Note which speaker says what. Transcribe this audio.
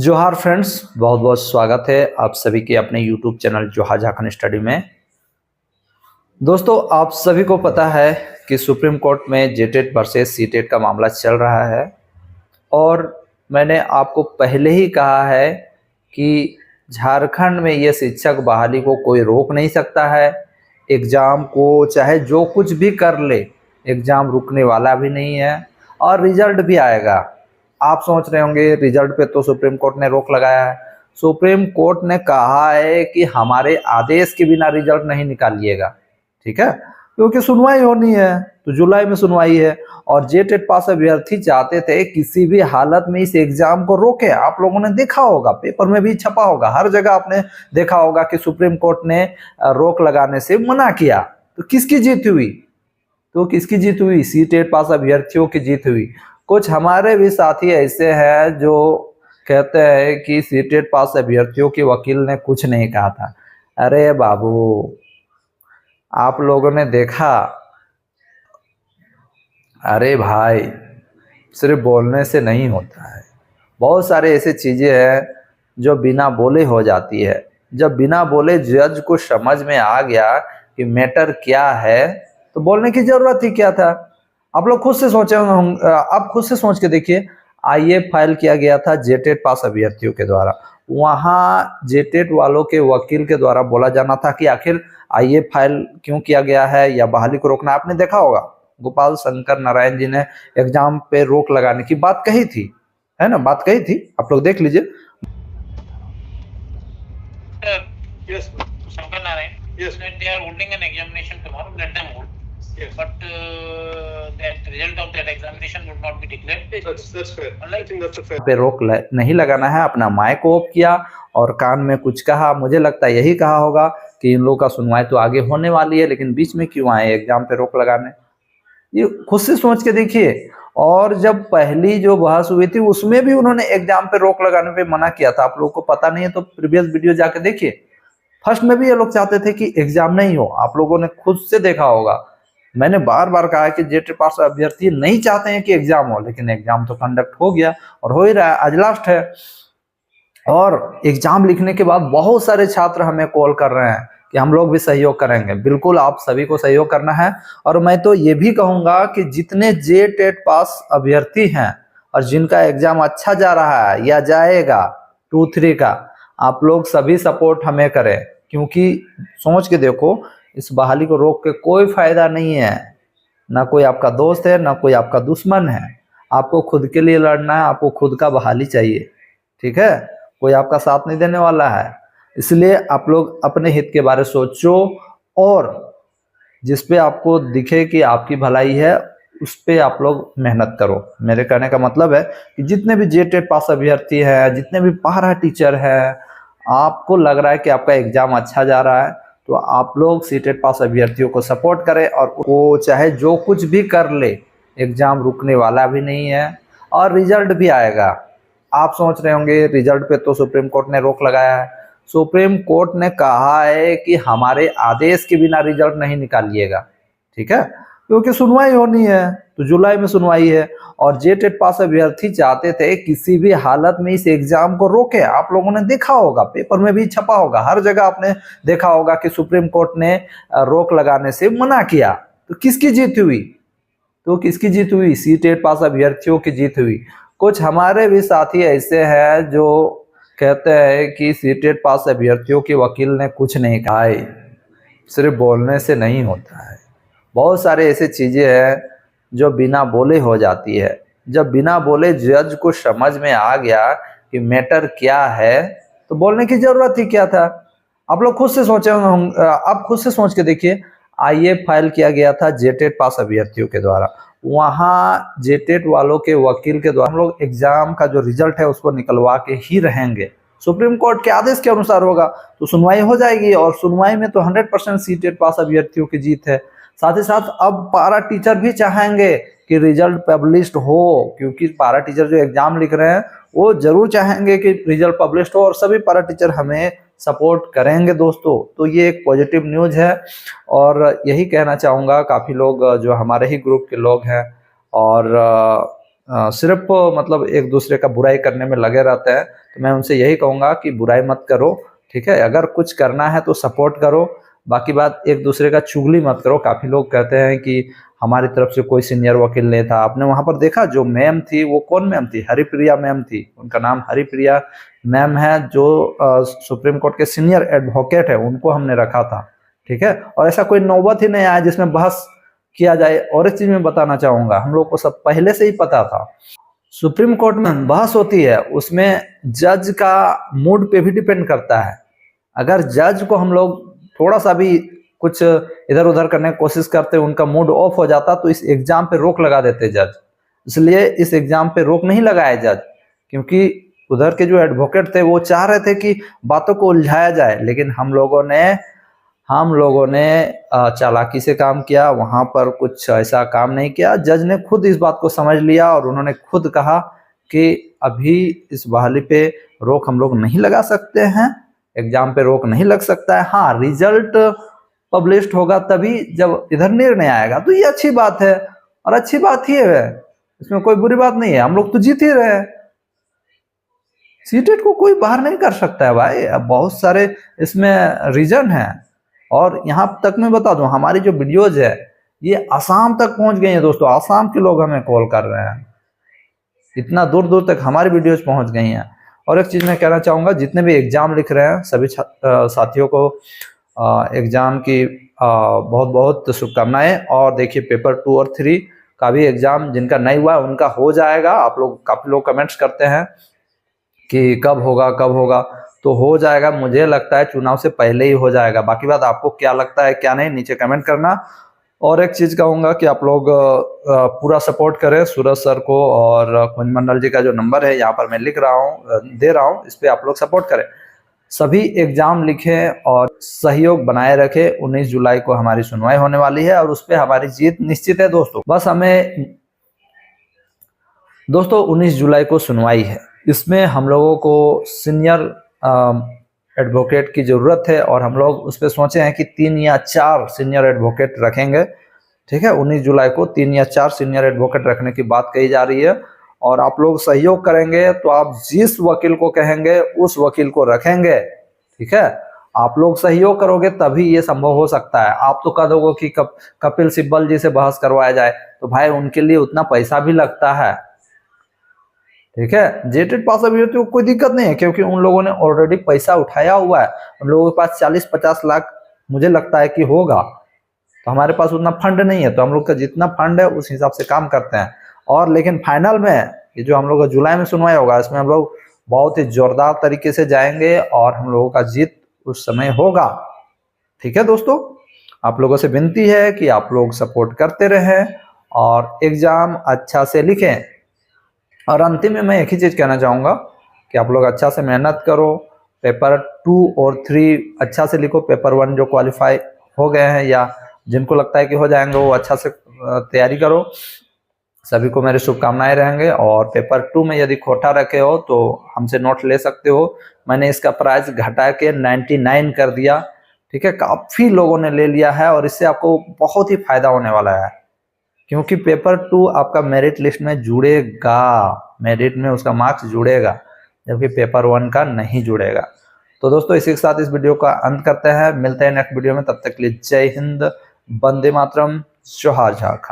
Speaker 1: जोहार फ्रेंड्स, बहुत बहुत स्वागत है आप सभी के अपने YouTube चैनल जोहार झारखंड स्टडी में। दोस्तों, आप सभी को पता है कि सुप्रीम कोर्ट में जेटेट वर्सेस सीटेट का मामला चल रहा है और मैंने आपको पहले ही कहा है कि झारखंड में ये शिक्षक बहाली को कोई रोक नहीं सकता है। एग्ज़ाम को चाहे जो कुछ भी कर ले, एग्ज़ाम रुकने वाला भी नहीं है और रिजल्ट भी आएगा। आप सोच रहे होंगे रिजल्ट पे तो सुप्रीम कोर्ट ने रोक लगाया है। सुप्रीम कोर्ट ने कहा है कि हमारे आदेश के बिना रिजल्ट नहीं निकालिएगा, ठीक है, क्योंकि सुनवाई होनी है, तो जुलाई में सुनवाई है और जेटेट पास अभ्यर्थी चाहते थे किसी भी हालत में इस एग्जाम को रोके। आप लोगों ने देखा होगा, पेपर में भी छपा होगा, हर जगह आपने देखा होगा कि सुप्रीम कोर्ट ने रोक लगाने से मना किया। तो किसकी जीत हुई? तो किसकी जीत हुई? सीटेट पास अभ्यर्थियों की जीत हुई। कुछ हमारे भी साथी ऐसे हैं जो कहते हैं कि सीटेट पास अभ्यर्थियों के वकील ने कुछ नहीं कहा था। अरे बाबू, आप लोगों ने देखा? अरे भाई, सिर्फ बोलने से नहीं होता है। बहुत सारे ऐसे चीज़ें हैं जो बिना बोले हो जाती है। जब बिना बोले जज को समझ में आ गया कि मैटर क्या है, तो बोलने की ज़रूरत ही क्या था? आप लोग खुद से सोचे होंगे, आप खुद से सोच के देखिए। आईए फाइल किया गया था जेटेट पास अभ्यर्थियों के द्वारा। वहाँ जेटेट वालों के वकील के द्वारा बोला जाना था कि आखिर आईए फाइल क्यों किया गया है या बहाली को रोकना। आपने देखा होगा, गोपाल शंकर नारायण जी ने एग्जाम पे रोक लगाने की बात कही थी, है ना? बात कही थी, आप लोग देख लीजिए।
Speaker 2: Yes, Shankar Narayan. Yes. That they are holding an examination tomorrow. Let them hold. Yes. But that result of that examination would not be declared. That's fair. I think that's a fair.
Speaker 1: पे रोक नहीं लगाना है। अपना mic off किया और कान में कुछ कहा। मुझे लगता है यही कहा होगा कि इन लोगों का सुनवाई तो आगे होने वाली है, लेकिन बीच में क्यों आए एग्जाम पे रोक लगाने? ये खुद से सोच के देखिए। और जब पहली जो बहस हुई थी उसमें भी उन्होंने एग्जाम पे रोक लगाने पे मना किया था। आप लोगों को पता नहीं है तो प्रीवियस वीडियो जाके देखिए। फर्स्ट में भी ये लोग चाहते थे कि एग्जाम नहीं हो, आप लोगों ने खुद से देखा होगा। मैंने बार बार कहा कि जेटेट पास अभ्यर्थी नहीं चाहते हैं कि एग्जाम हो, लेकिन एग्जाम तो कंडक्ट हो गया और हो ही रहा है, आज लास्ट है। और एग्जाम लिखने के बाद बहुत सारे छात्र हमें कॉल कर रहे हैं कि हम लोग भी सहयोग करेंगे। बिल्कुल, आप सभी को सहयोग करना है। और मैं तो ये भी कहूंगा कि जितने जेटेट पास अभ्यर्थी हैं और जिनका एग्जाम अच्छा जा रहा है या जाएगा 2-3 का, आप लोग सभी सपोर्ट हमें करें, क्योंकि सोच के देखो, इस बहाली को रोक के कोई फायदा नहीं है। ना कोई आपका दोस्त है, ना कोई आपका दुश्मन है। आपको खुद के लिए लड़ना है, आपको खुद का बहाली चाहिए, ठीक है? कोई आपका साथ नहीं देने वाला है। इसलिए आप लोग अपने हित के बारे सोचो और जिस पे आपको दिखे कि आपकी भलाई है उस पे आप लोग मेहनत करो। मेरे कहने का मतलब है कि जितने भी जेटेट पास अभ्यर्थी हैं, जितने भी पारा टीचर हैं, आपको लग रहा है कि आपका एग्जाम अच्छा जा रहा है, तो आप लोग सीटेट पास अभ्यर्थियों को सपोर्ट करें और वो चाहे जो कुछ भी कर ले, एग्जाम रुकने वाला भी नहीं है और रिजल्ट भी आएगा। आप सोच रहे होंगे रिजल्ट पे तो सुप्रीम कोर्ट ने रोक लगाया है। सुप्रीम कोर्ट ने कहा है कि हमारे आदेश के बिना रिजल्ट नहीं निकालिएगा, ठीक है, क्योंकि सुनवाई होनी है, तो जुलाई में सुनवाई है और जेटेट पास अभ्यर्थी चाहते थे किसी भी हालत में इस एग्जाम को रोके। आप लोगों ने देखा होगा, पेपर में भी छपा होगा, हर जगह आपने देखा होगा कि सुप्रीम कोर्ट ने रोक लगाने से मना किया। तो किसकी जीत हुई? तो किसकी जीत हुई? सीटेट पास अभ्यर्थियों की जीत हुई। कुछ हमारे भी साथी ऐसे हैं जो कहते हैं कि सीटेट पास अभ्यर्थियों के वकील ने कुछ नहीं कहा है। सिर्फ बोलने से नहीं होता है। बहुत सारे ऐसे चीज़ें हैं जो बिना बोले हो जाती है। जब बिना बोले जज को समझ में आ गया कि मैटर क्या है, तो बोलने की ज़रूरत ही क्या था? आप लोग खुद से सोचे होंगे, आप खुद से सोच के देखिए। आईए फाइल किया गया था जेटेट पास अभ्यर्थियों के द्वारा। वहाँ जेटेट वालों के वकील के द्वारा हम लोग एग्जाम का जो रिजल्ट है उसको निकलवा के ही रहेंगे। सुप्रीम कोर्ट के आदेश के अनुसार होगा तो सुनवाई हो जाएगी और सुनवाई में तो 100% सीटेट पास अभ्यर्थियों की जीत है। साथ ही साथ अब पारा टीचर भी चाहेंगे कि रिजल्ट पब्लिश्ड हो, क्योंकि पारा टीचर जो एग्जाम लिख रहे हैं वो जरूर चाहेंगे कि रिजल्ट पब्लिश्ड हो और सभी पारा टीचर हमें सपोर्ट करेंगे दोस्तों। तो ये एक पॉजिटिव न्यूज़ है और यही कहना चाहूँगा। काफ़ी लोग जो हमारे ही ग्रुप के लोग हैं और सिर्फ मतलब एक दूसरे का बुराई करने में लगे रहते हैं। तो मैं उनसे यही कहूँगा कि बुराई मत करो, ठीक है। अगर कुछ करना है तो सपोर्ट करो, बाकी बात एक दूसरे का चुगली मत करो। काफ़ी लोग कहते हैं कि हमारी तरफ से कोई सीनियर वकील नहीं था। आपने वहाँ पर देखा जो मैम थी वो कौन मैम थी? हरिप्रिया मैम थी। उनका नाम हरिप्रिया मैम है, जो सुप्रीम कोर्ट के सीनियर एडवोकेट है, उनको हमने रखा था, ठीक है। और ऐसा कोई नौबत ही नहीं आया जिसमें बहस किया जाए। और एक चीज मैं बताना चाहूंगा, हम लोग को सब पहले से ही पता था, सुप्रीम कोर्ट में बहस होती है उसमें जज का मूड पे भी डिपेंड करता है। अगर जज को हम लोग थोड़ा सा भी कुछ इधर उधर करने की कोशिश करते, उनका मूड ऑफ हो जाता, तो इस एग्जाम पे रोक लगा देते जज। इसलिए इस एग्जाम पे रोक नहीं लगाए जज, क्योंकि उधर के जो एडवोकेट थे वो चाह रहे थे कि बातों को उलझाया जाए, लेकिन हम लोगों ने चालाकी से काम किया, वहां पर कुछ ऐसा काम नहीं किया। जज ने खुद इस बात को समझ लिया और उन्होंने खुद कहा कि अभी इस बहाली पे रोक हम लोग नहीं लगा सकते हैं, एग्जाम पे रोक नहीं लग सकता है। हाँ, रिजल्ट पब्लिश्ड होगा तभी जब इधर निर्णय आएगा। तो ये अच्छी बात है, और अच्छी बात ही है, इसमें कोई बुरी बात नहीं है। हम लोग तो जीत ही रहे हैं, सीटेट को कोई बाहर नहीं कर सकता है भाई। अब बहुत सारे इसमें रीजन है। और यहाँ तक मैं बता दूं, हमारी जो वीडियोज है ये आसाम तक पहुंच गई है दोस्तों। आसाम के लोग हमें कॉल कर रहे हैं, इतना दूर दूर तक हमारी वीडियोज पहुंच गई हैं। और एक चीज मैं कहना चाहूंगा, जितने भी एग्जाम लिख रहे हैं सभी साथियों को एग्जाम की बहुत बहुत शुभकामनाएं। और देखिए पेपर 2 और 3 का भी एग्जाम जिनका नहीं हुआ उनका हो जाएगा। आप लोग काफी लोग कमेंट्स करते हैं कि कब होगा कब होगा, तो हो जाएगा। मुझे लगता है चुनाव से पहले ही हो जाएगा। बाकी बात आपको क्या लगता है क्या नहीं, नीचे कमेंट करना। और एक चीज कहूंगा कि आप लोग पूरा सपोर्ट करें सूरज सर को, और कुंज मंडल जी का जो नंबर है यहाँ पर मैं लिख रहा हूँ, दे रहा हूँ, इस पे आप लोग सपोर्ट करें। सभी एग्जाम लिखें और सहयोग बनाए रखें। 19 जुलाई को हमारी सुनवाई होने वाली है और उस पर हमारी जीत निश्चित है दोस्तों। बस हमें दोस्तों 19 जुलाई को सुनवाई है, इसमें हम लोगों को सीनियर एडवोकेट की ज़रूरत है, और हम लोग उस पर सोचे हैं कि 3 या 4 सीनियर एडवोकेट रखेंगे, ठीक है। 19 जुलाई को 3 या 4 सीनियर एडवोकेट रखने की बात कही जा रही है। और आप लोग सहयोग करेंगे तो आप जिस वकील को कहेंगे उस वकील को रखेंगे, ठीक है। आप लोग सहयोग करोगे तभी ये संभव हो सकता है। आप तो कह दोगे कि कपिल सिब्बल जी से बहस करवाया जाए, तो भाई उनके लिए उतना पैसा भी लगता है, ठीक है। जेटेड पास अभी होती है कोई दिक्कत नहीं है, क्योंकि उन लोगों ने ऑलरेडी पैसा उठाया हुआ है। उन लोगों के पास 40-50 लाख मुझे लगता है कि होगा। तो हमारे पास उतना फंड नहीं है, तो हम लोग का जितना फंड है उस हिसाब से काम करते हैं। और लेकिन फाइनल में ये जो हम लोग का जुलाई में सुनवाई होगा, इसमें हम लोग बहुत ही जोरदार तरीके से जाएंगे और हम लोगों का जीत उस समय होगा, ठीक है दोस्तों। आप लोगों से विनती है कि आप लोग सपोर्ट करते रहें और एग्जाम अच्छा से लिखें। और अंतिम में मैं एक ही चीज कहना चाहूंगा कि आप लोग अच्छा से मेहनत करो, पेपर 2 और 3 अच्छा से लिखो। पेपर 1 जो क्वालिफाई हो गए हैं या जिनको लगता है कि हो जाएंगे वो अच्छा से तैयारी करो। सभी को मेरी शुभकामनाएं रहेंगे। और पेपर 2 में यदि खोटा रखे हो तो हमसे नोट ले सकते हो। मैंने इसका प्राइस घटा के 99 कर दिया, ठीक है। काफी लोगों ने ले लिया है और इससे आपको बहुत ही फायदा होने वाला है, क्योंकि पेपर 2 आपका मेरिट लिस्ट में जुड़ेगा, मेरिट में उसका मार्क्स जुड़ेगा, जबकि पेपर 1 का नहीं जुड़ेगा। तो दोस्तों इसी के साथ इस वीडियो का अंत करते हैं, मिलते हैं नेक्स्ट वीडियो में। तब तक के लिए जय हिंद, वंदे मातरम, जोहार झारखंड।